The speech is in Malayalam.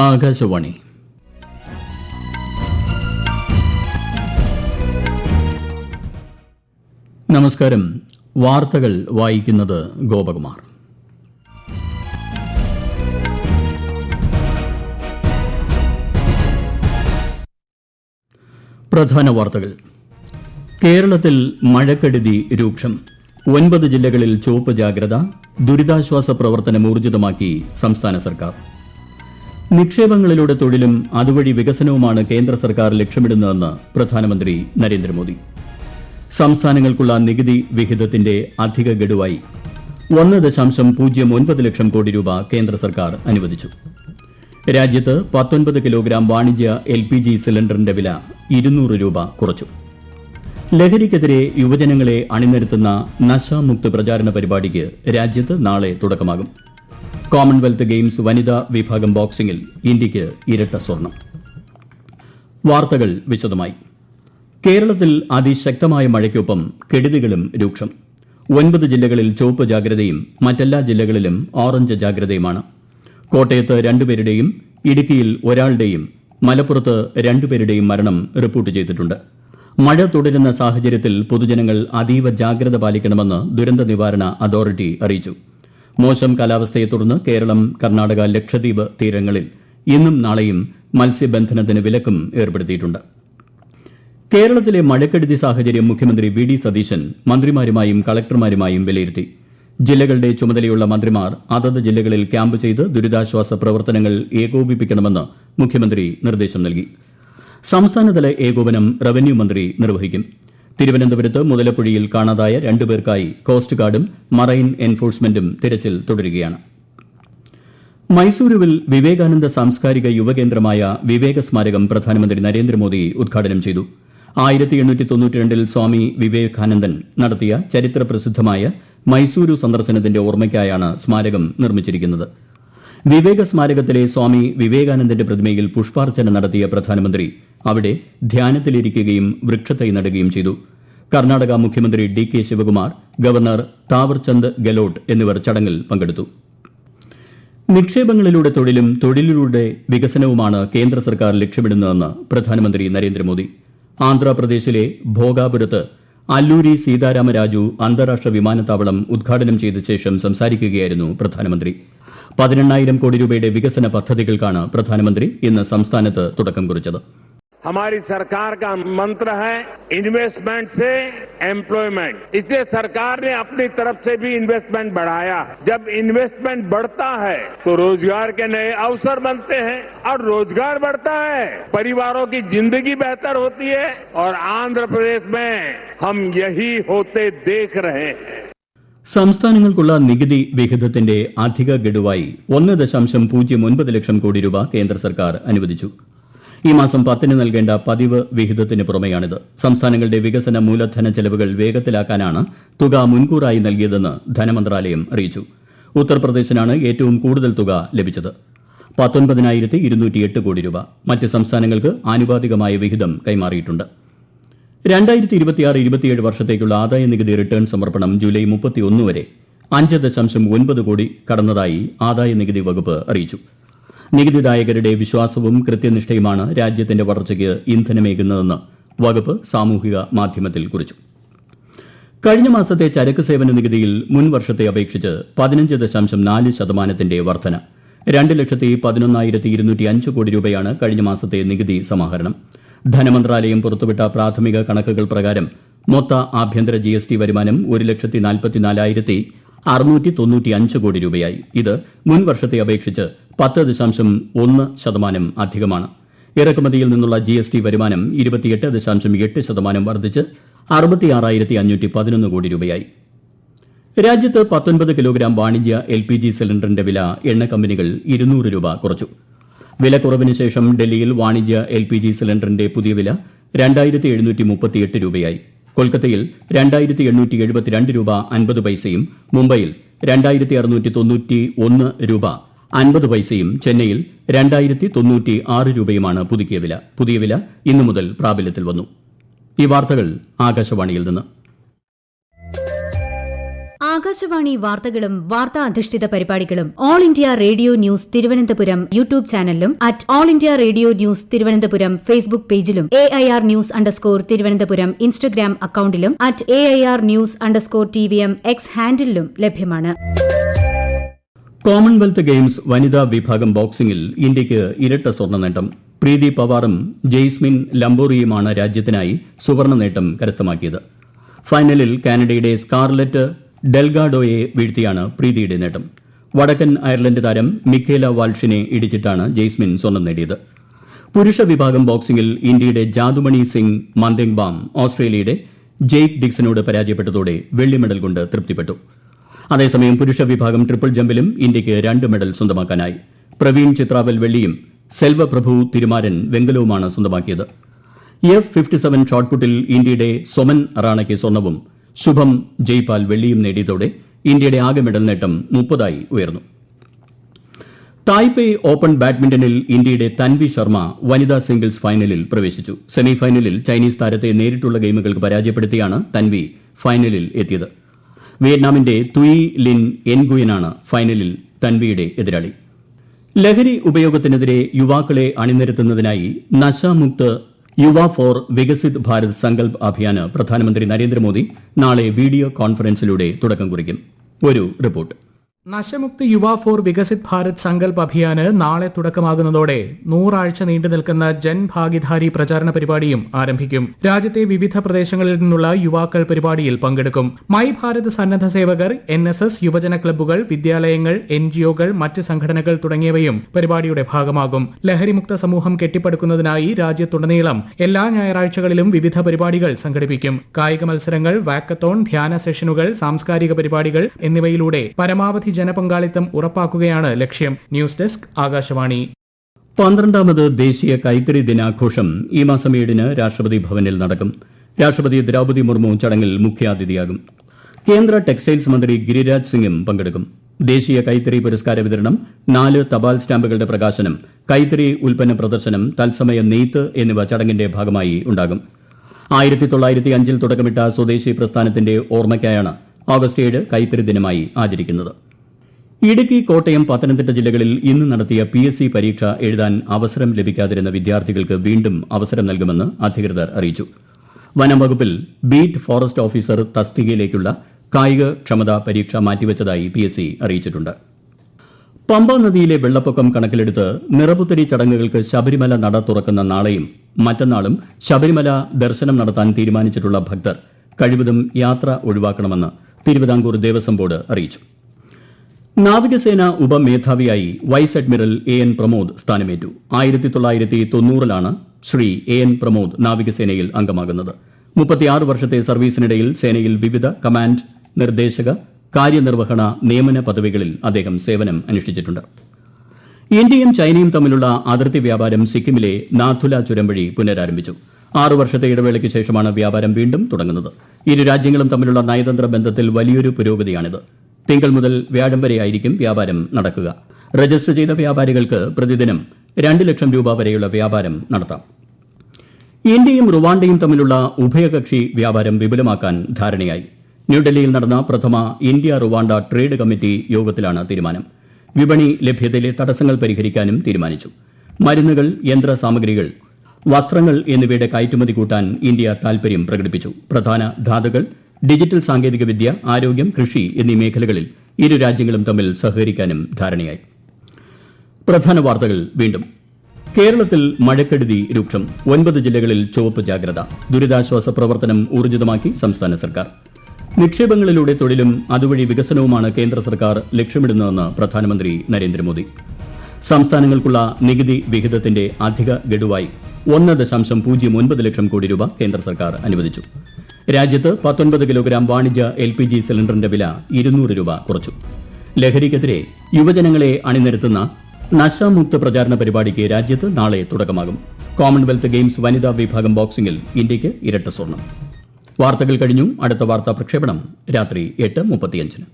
ആകാശവാണി. നമസ്കാരം. വാർത്തകൾ വായിക്കുന്നത് ഗോപകുമാർ. പ്രധാന വാർത്തകൾ. കേരളത്തിൽ മഴക്കെടുതി രൂക്ഷം. 9 ജില്ലകളിൽ ചുവപ്പ് ജാഗ്രത. ദുരിതാശ്വാസ പ്രവർത്തനം ഊർജിതമാക്കി സംസ്ഥാന സർക്കാർ. നിക്ഷേപങ്ങളിലൂടെ തൊഴിലും അതുവഴി വികസനവുമാണ് കേന്ദ്ര സർക്കാർ ലക്ഷ്യമിടുന്നതെന്ന് പ്രധാനമന്ത്രി നരേന്ദ്രമോദി. സംസ്ഥാനങ്ങൾക്കുള്ള നികുതി വിഹിതത്തിന്റെ അധിക ഗഡുവായി 1.09 ലക്ഷം കോടി രൂപ കേന്ദ്ര സർക്കാർ അനുവദിച്ചു. രാജ്യത്ത് 19 കിലോഗ്രാം വാണിജ്യ LPG സിലിണ്ടറിന്റെ വില 200 രൂപ കുറച്ചു. ലഹരിക്കെതിരെ യുവജനങ്ങളെ അണിനിരത്തുന്ന നശാമുക്ത് പ്രചാരണ പരിപാടിക്ക് രാജ്യത്ത് നാളെ തുടക്കമാകും. കോമൺവെൽത്ത് ഗെയിംസ് വനിതാ വിഭാഗം ബോക്സിംഗിൽ ഇന്ത്യയ്ക്ക് ഇരട്ട സ്വർണം. വാർത്തകൾ വിശദമായി. കേരളത്തിൽ അതിശക്തമായ മഴയ്ക്കൊപ്പം കെടുതികളും രൂക്ഷം. 9 ജില്ലകളിൽ ചുവപ്പ് ജാഗ്രതയും മറ്റെല്ലാ ജില്ലകളിലും ഓറഞ്ച് ജാഗ്രതയുമാണ്. കോട്ടയത്ത് 2 പേരുടെയും ഇടുക്കിയിൽ ഒരാളുടെയും മലപ്പുറത്ത് 2 പേരുടെയും മരണം റിപ്പോർട്ട് ചെയ്തിട്ടുണ്ട്. മഴ തുടരുന്ന സാഹചര്യത്തിൽ പൊതുജനങ്ങൾ അതീവ ജാഗ്രത പാലിക്കണമെന്ന് ദുരന്ത നിവാരണ അതോറിറ്റി അറിയിച്ചു. മോശം കാലാവസ്ഥയെ തുടർന്ന് കേരളം, കർണാടക, ലക്ഷദ്വീപ് തീരങ്ങളിൽ ഇന്നും നാളെയും മത്സ്യബന്ധനത്തിന് വിലക്കും ഏർപ്പെടുത്തിയിട്ടുണ്ട്. കേരളത്തിലെ മഴക്കെടുതി സാഹചര്യം മുഖ്യമന്ത്രി വി.ഡി. സതീശൻ മന്ത്രിമാരുമായും കളക്ടർമാരുമായും വിലയിരുത്തി. ജില്ലകളുടെ ചുമതലയുള്ള മന്ത്രിമാർ അതത് ജില്ലകളിൽ ക്യാമ്പ് ചെയ്ത് ദുരിതാശ്വാസ പ്രവർത്തനങ്ങൾ ഏകോപിപ്പിക്കണമെന്ന് മുഖ്യമന്ത്രി നിർദ്ദേശം നൽകി. സംസ്ഥാനതല ഏകോപനം റവന്യൂ മന്ത്രി നിർവഹിക്കും. തിരുവനന്തപുരത്ത് മുതലപ്പുഴയിൽ കാണാതായ 2 പേർക്കായി കോസ്റ്റ് ഗാർഡും മറൈൻ എൻഫോഴ്സ്മെന്റും തിരച്ചിൽ തുടരുകയാണ്. മൈസൂരുവിൽ വിവേകാനന്ദ സാംസ്കാരിക യുവകേന്ദ്രമായ വിവേക സ്മാരകം പ്രധാനമന്ത്രി നരേന്ദ്രമോദി ഉദ്ഘാടനം ചെയ്തു. 1892 സ്വാമി വിവേകാനന്ദൻ നടത്തിയ ചരിത്ര പ്രസിദ്ധമായ മൈസൂരു സന്ദർശനത്തിന്റെ ഓർമ്മയ്ക്കായാണ് സ്മാരകം നിർമ്മിച്ചിരിക്കുന്നത്. വിവേക സ്മാരകത്തിലെ സ്വാമി വിവേകാനന്ദന്റെ പ്രതിമയിൽ പുഷ്പാർച്ചന നടത്തിയ പ്രധാനമന്ത്രി അവിടെ ധ്യാനത്തിലിരിക്കുകയും വൃക്ഷത്തൈ നടുകയും ചെയ്തു. കർണാടക മുഖ്യമന്ത്രി DK ശിവകുമാർ, ഗവർണർ താവർചന്ദ് ഗെലോട്ട് എന്നിവർ ചടങ്ങിൽ പങ്കെടുത്തു. നിക്ഷേപങ്ങളിലൂടെ തൊഴിലും തൊഴിലിലൂടെ വികസനവുമാണ് കേന്ദ്ര സർക്കാർ ലക്ഷ്യമിടുന്നതെന്ന് പ്രധാനമന്ത്രി നരേന്ദ്രമോദി. ആന്ധ്രാപ്രദേശിലെ ഭോഗാപുരത്ത് അല്ലൂരി സീതാരാമരാജു അന്താരാഷ്ട്ര വിമാനത്താവളം ഉദ്ഘാടനം ചെയ്ത ശേഷം സംസാരിക്കുകയായിരുന്നു പ്രധാനമന്ത്രി. 18,000 കോടി രൂപയുടെ വികസന പദ്ധതികൾക്കാണ് പ്രധാനമന്ത്രി ഇന്ന് സംസ്ഥാനത്ത് തുടക്കം കുറിച്ചത്. हमारी सरकार का मंत्र है इन्वेस्टमेंट से एम्प्लॉयमेंट. इसलिए सरकार ने अपनी तरफ से भी इन्वेस्टमेंट बढ़ाया. जब इन्वेस्टमेंट बढ़ता है तो रोजगार के नए अवसर बनते हैं और रोजगार बढ़ता है, परिवारों की जिंदगी बेहतर होती है और आंध्र प्रदेश में हम यही होते देख रहे हैं. സംസ്ഥാനങ്ങൾക്കുള്ള നികുതി വിഹിതത്തിന്റെ അധിക ഗഡുവായി 1.09 ലക്ഷം കോടി രൂപ കേന്ദ്ര സർക്കാർ അനുവദിച്ചു. ഈ മാസം 10-ന് നൽകേണ്ട പതിവ് വിഹിതത്തിന് പുറമെയാണിത്. സംസ്ഥാനങ്ങളുടെ വികസന മൂലധന ചെലവുകൾ വേഗത്തിലാക്കാനാണ് തുക മുൻകൂറായി നൽകിയതെന്ന് ധനമന്ത്രാലയം അറിയിച്ചു. ഉത്തർപ്രദേശിനാണ് ഏറ്റവും കൂടുതൽ തുക ലഭിച്ചത്, 19,208 കോടി രൂപ. മറ്റ് സംസ്ഥാനങ്ങൾക്ക് ആനുപാതികമായ വിഹിതം കൈമാറിയിട്ടുണ്ട്. 2026-27 വർഷത്തേക്കുള്ള ആദായ നികുതി റിട്ടേൺ സമർപ്പണം ജൂലൈ 31 വരെ 5.9 കോടി കടന്നതായി ആദായ നികുതി വകുപ്പ് അറിയിച്ചു. നികുതിദായകരുടെ വിശ്വാസവും കൃത്യനിഷ്ഠയുമാണ് രാജ്യത്തിന്റെ വളർച്ചയ്ക്ക് ഇന്ധനമേകുന്നതെന്ന് വകുപ്പ് സാമൂഹിക മാധ്യമത്തിൽ കുറിച്ചു. കഴിഞ്ഞ മാസത്തെ ചരക്ക് സേവന നികുതിയിൽ മുൻ വർഷത്തെ അപേക്ഷിച്ച് 15.4% വർധന. 2,11,205 കോടി രൂപയാണ് കഴിഞ്ഞ മാസത്തെ നികുതി സമാഹരണം. ധനമന്ത്രാലയം പുറത്തുവിട്ട പ്രാഥമിക കണക്കുകൾ പ്രകാരം മൊത്ത ആഭ്യന്തര GST വരുമാനം 1,44,695 കോടി രൂപയായി. ഇത് മുൻ വർഷത്തെ അപേക്ഷിച്ച് 10.1% അധികമാണ്. ഇറക്കുമതിയിൽ നിന്നുള്ള GST വരുമാനം 28.8% വർദ്ധിച്ച് 66,511 കോടി രൂപയായി. രാജ്യത്ത് 19 കിലോഗ്രാം വാണിജ്യ LPG സിലിണ്ടറിന്റെ വില എണ്ണ കമ്പനികൾ 200 രൂപ കുറച്ചു. വിലക്കുറവിന് ശേഷം ഡൽഹിയിൽ വാണിജ്യ LPG സിലിണ്ടറിന്റെ പുതിയ വില 2,738 രൂപയായി. കൊൽക്കത്തയിൽ 2,872 രൂപ 50 പൈസയും മുംബൈയിൽ 2,691 രൂപ 50 പൈസയും ചെന്നൈയിൽ 2,096 രൂപയുമാണ് പുതുക്കിയ വില. പുതിയ വില ഇന്നു മുതൽ പ്രാബല്യത്തിൽ വന്നു. ഈ വാർത്തകൾ ആകാശവാണിയിൽ നിന്ന്. ആകാശവാണി വാർത്തകളും വാർത്താ അധിഷ്ഠിത പരിപാടികളും all India radio news Thiruvananthapuram YouTube ചാനലിലും @all India radio news Thiruvananthapuram Facebook പേജിലും AIR ന്യൂസ് _തിരുവനന്തപുരം ഇൻസ്റ്റഗ്രാം അക്കൌണ്ടിലും @AIR ന്യൂസ് _TVM X ഹാൻഡിലും ലഭ്യമാണ്. കോമൺവെൽത്ത് ഗെയിംസ് വനിതാ വിഭാഗം ബോക്സിംഗിൽ ഇന്ത്യയ്ക്ക് ഇരട്ട സ്വർണ്ണ നേട്ടം. പ്രീതി പവാറും ജെയ്സ്മിൻ ലംബോറിയുമാണ് രാജ്യത്തിനായി സുവർണ്ണ നേട്ടം കരസ്ഥമാക്കിയത്. ഫൈനലിൽ കാനഡയുടെ സ്കാർലെറ്റ് ഡെൽഗാഡോയെ വീഴ്ത്തിയാണ് പ്രീതിയുടെ നേട്ടം. വടക്കൻ അയർലൻഡ് താരം മിഖേല വാൾഷിനെ ഇടിച്ചിട്ടാണ് ജെയ്സ്മിൻ സ്വർണ്ണം നേടിയത്. പുരുഷ വിഭാഗം ബോക്സിംഗിൽ ഇന്ത്യയുടെ ജാദുമണി സിംഗ് മന്ദേങ്ബാം ഓസ്ട്രേലിയയുടെ ജെയ്ക്ക് ഡിക്സനോട് പരാജയപ്പെട്ടതോടെ വെള്ളി മെഡൽ കൊണ്ട് തൃപ്തിപ്പെട്ടു. അതേസമയം പുരുഷ വിഭാഗം ട്രിപ്പിൾ ജമ്പിലും ഇന്ത്യയ്ക്ക് 2 മെഡൽ സ്വന്തമാക്കാനായി. പ്രവീൺ ചിത്രാവൽ വെള്ളിയും സെൽവപ്രഭു തിരുമാരൻ വെങ്കലവുമാണ് സ്വന്തമാക്കിയത്. F57 ഷോട്ട്പുട്ടിൽ ഇന്ത്യയുടെ സൊമൻ റാണയ്ക്ക് സ്വർണവും ശുഭം ജയ്പാൽ വെള്ളിയും നേടിയതോടെ ഇന്ത്യയുടെ ആകെ മെഡൽ നേട്ടം 30 ഉയർന്നു. തായ്പേയ് ഓപ്പൺ ബാഡ്മിന്റണിൽ ഇന്ത്യയുടെ തൻവി ശർമ്മ വനിതാ സിംഗിൾസ് ഫൈനലിൽ പ്രവേശിച്ചു. സെമിഫൈനലിൽ ചൈനീസ് താരത്തെ നേരിട്ടുള്ള ഗെയിമുകൾക്ക് പരാജയപ്പെടുത്തിയാണ് തൻവി ഫൈനലിൽ എത്തിയത്. വിയറ്റ്നാമിന്റെ തുയി ലിൻ എൻഗുയനാണ് ഫൈനലിൽ തൻവിയുടെ എതിരാളി. ലഹരി ഉപയോഗത്തിനെതിരെ യുവാക്കളെ അണിനിരത്തുന്നതിനായി നശാമുക്ത് യുവ ഫോർ വികസിത് ഭാരത് സങ്കൽപ് അഭിയാന് പ്രധാനമന്ത്രി നരേന്ദ്രമോദി നാളെ വീഡിയോ കോൺഫറൻസിലൂടെ തുടക്കം കുറിക്കും. ഒരു റിപ്പോർട്ട്. നശമുക്ത് യുവ ഫോർ വികസിത് ഭാരത് സങ്കൽപ് അഭിയാന് നാളെ തുടക്കമാകുന്നതോടെ 100 ആഴ്ച നീണ്ടു നിൽക്കുന്ന ജൻ ഭാഗിധാരി പ്രചാരണ പരിപാടിയും ആരംഭിക്കും. രാജ്യത്തെ വിവിധ പ്രദേശങ്ങളിൽ നിന്നുള്ള യുവാക്കൾ പരിപാടിയിൽ പങ്കെടുക്കും. മൈ ഭാരത് സന്നദ്ധ സേവകർ, NSS, യുവജന ക്ലബ്ബുകൾ, വിദ്യാലയങ്ങൾ, NGOകൾ, മറ്റ് സംഘടനകൾ തുടങ്ങിയവയും പരിപാടിയുടെ ഭാഗമാകും. ലഹരിമുക്ത സമൂഹം കെട്ടിപ്പടുക്കുന്നതിനായി രാജ്യത്തുടനീളം എല്ലാ ഞായറാഴ്ചകളിലും വിവിധ പരിപാടികൾ സംഘടിപ്പിക്കും. കായിക മത്സരങ്ങൾ, വാക്കത്തോൺ, ധ്യാന സെഷനുകൾ, സാംസ്കാരിക പരിപാടികൾ എന്നിവയിലൂടെ പരമാവധി ജനപങ്കാളിത്തം ഉറപ്പാക്കുകയാണ് ലക്ഷ്യം. News desk, Akashvani. 12ാമത് ദേശീയ കൈത്തറി ദിനാഘോഷം ഈ മാസം 7-ന് രാഷ്ട്രപതി ഭവനിൽ നടക്കും. രാഷ്ട്രപതി ദ്രൌപദി മുർമു ചടങ്ങിൽ മുഖ്യാതിഥിയാകും. കേന്ദ്ര ടെക്സ്റ്റൈൽസ് മന്ത്രി ഗിരിരാജ് സിംഗും പങ്കെടുക്കും. ദേശീയ കൈത്തറി പുരസ്കാര വിതരണം, 4 തപാൽ സ്റ്റാമ്പുകളുടെ പ്രകാശനം, കൈത്തറി ഉൽപ്പന്ന പ്രദർശനം, തത്സമയ നെയ്ത്ത് എന്നിവ ചടങ്ങിന്റെ ഭാഗമായി ഉണ്ടാകും. 1905-ൽ തുടക്കമിട്ട സ്വദേശി പ്രസ്ഥാനത്തിന്റെ ഓർമ്മയ്ക്കായാണ് ഓഗസ്റ്റ് 7 കൈത്തറി ദിനമായി ആചരിക്കുന്നത്. ഇടുക്കി, കോട്ടയം, പത്തനംതിട്ട ജില്ലകളിൽ ഇന്ന് നടത്തിയ PSC പരീക്ഷ എഴുതാൻ അവസരം ലഭിക്കാതിരുന്ന വിദ്യാർത്ഥികൾക്ക് വീണ്ടും അവസരം നൽകുമെന്ന് അധികൃതർ അറിയിച്ചു. വനം വകുപ്പിൽ ബീറ്റ് ഫോറസ്റ്റ് ഓഫീസർ തസ്തികയിലേക്കുള്ള കായിക ക്ഷമതാ പരീക്ഷ മാറ്റിവച്ചതായി PSC അറിയിച്ചിട്ടുണ്ട്. പമ്പ നദിയിലെ വെള്ളപ്പൊക്കം കണക്കിലെടുത്ത് നിറപുത്തരി ചടങ്ങുകൾക്ക് ശബരിമല നട തുറക്കുന്ന നാളെയും മറ്റന്നാളും ശബരിമല ദർശനം നടത്താൻ തീരുമാനിച്ചിട്ടുള്ള ഭക്തർ കഴിവതും യാത്ര ഒഴിവാക്കണമെന്ന് തിരുവിതാംകൂർ ദേവസ്വം ബോർഡ് അറിയിച്ചു. നാവികസേന ഉപമേധാവിയായി വൈസ് അഡ്മിറൽ AN പ്രമോദ് സ്ഥാനമേറ്റു. 1990-ലാണ് ശ്രീ AN പ്രമോദ് നാവികസേനയിൽ അംഗമാകുന്നത്. 36 വർഷത്തെ സർവീസിനിടയിൽ സേനയിൽ വിവിധ കമാൻഡ്, നിർദ്ദേശക, കാര്യനിർവഹണ, നിയമന പദവികളിൽ അദ്ദേഹം സേവനം അനുഷ്ഠിച്ചിട്ടുണ്ട്. ഇന്ത്യയും ചൈനയും തമ്മിലുള്ള അതിർത്തി വ്യാപാരം സിക്കിമിലെ നാഥുല ചുരം വഴി പുനരാരംഭിച്ചു. 6 വർഷത്തെ ഇടവേളയ്ക്ക് ശേഷമാണ് വ്യാപാരം വീണ്ടും തുടങ്ങുന്നത്. ഇരു രാജ്യങ്ങളും തമ്മിലുള്ള നയതന്ത്ര ബന്ധത്തിൽ വലിയൊരു പുരോഗതിയാണിത്. തിങ്കൾ മുതൽ വ്യാഴം വരെയായിരിക്കും വ്യാപാരം നടക്കുക. രജിസ്റ്റർ ചെയ്ത വ്യാപാരികൾക്ക് പ്രതിദിനം 2 ലക്ഷം രൂപ വരെയുള്ള വ്യാപാരം നടത്താം. ഇന്ത്യയും റുവാണ്ടയും തമ്മിലുള്ള ഉഭയകക്ഷി വ്യാപാരം വിപുലമാക്കാൻ ധാരണയായി. ന്യൂഡൽഹിയിൽ നടന്ന പ്രഥമ ഇന്ത്യ റുവാണ്ട ട്രേഡ് കമ്മിറ്റി യോഗത്തിലാണ് തീരുമാനം. വിപണി ലഭ്യതയിലെ തടസ്സങ്ങൾ പരിഹരിക്കാനും തീരുമാനിച്ചു. മരുന്നുകൾ, യന്ത്രസാമഗ്രികൾ, വസ്ത്രങ്ങൾ എന്നിവയുടെ കയറ്റുമതി കൂട്ടാൻ ഇന്ത്യ താൽപര്യം പ്രകടിപ്പിച്ചു. പ്രധാന ധാതുക്കൾ, ഡിജിറ്റൽ സാങ്കേതികവിദ്യ, ആരോഗ്യം, കൃഷി എന്നീ മേഖലകളിൽ ഇരു രാജ്യങ്ങളും തമ്മിൽ സഹകരിക്കാനും ധാരണയായി. പ്രധാന വാർത്തകൾ വീണ്ടും. കേരളത്തിൽ മഴക്കെടുതി രൂക്ഷം. 9 ജില്ലകളിൽ ചുവപ്പ് ജാഗ്രത. ദുരിതാശ്വാസ പ്രവർത്തനം ഊർജിതമാക്കി സംസ്ഥാന സർക്കാർ. നിക്ഷേപങ്ങളിലൂടെ തൊഴിലും അതുവഴി വികസനവുമാണ് കേന്ദ്ര സർക്കാർ ലക്ഷ്യമിടുന്നതെന്ന് പ്രധാനമന്ത്രി നരേന്ദ്രമോദി. സംസ്ഥാനങ്ങൾക്കുള്ള നികുതി വിഹിതത്തിന്റെ അധിക ഗഡുവായി 1.09 ലക്ഷം കോടി രൂപ കേന്ദ്ര സർക്കാർ അനുവദിച്ചു. രാജ്യത്ത് 19 കിലോഗ്രാം വാണിജ്യ LPG സിലിണ്ടറിന്റെ വില 200 രൂപ കുറച്ചു. ലഹരിക്കെതിരെ യുവജനങ്ങളെ അണിനിരത്തുന്ന നശാമുക്ത് പ്രചാരണ പരിപാടിക്ക് രാജ്യത്ത് നാളെ തുടക്കമാകും. കോമൺവെൽത്ത് ഗെയിംസ് വനിതാ വിഭാഗം ബോക്സിംഗിൽ ഇന്ത്യയ്ക്ക് ഇരട്ട സ്വർണം. വാർത്തകൾ കഴിഞ്ഞു. അടുത്ത വാർത്താ പ്രക്ഷേപണം രാത്രി 8:35.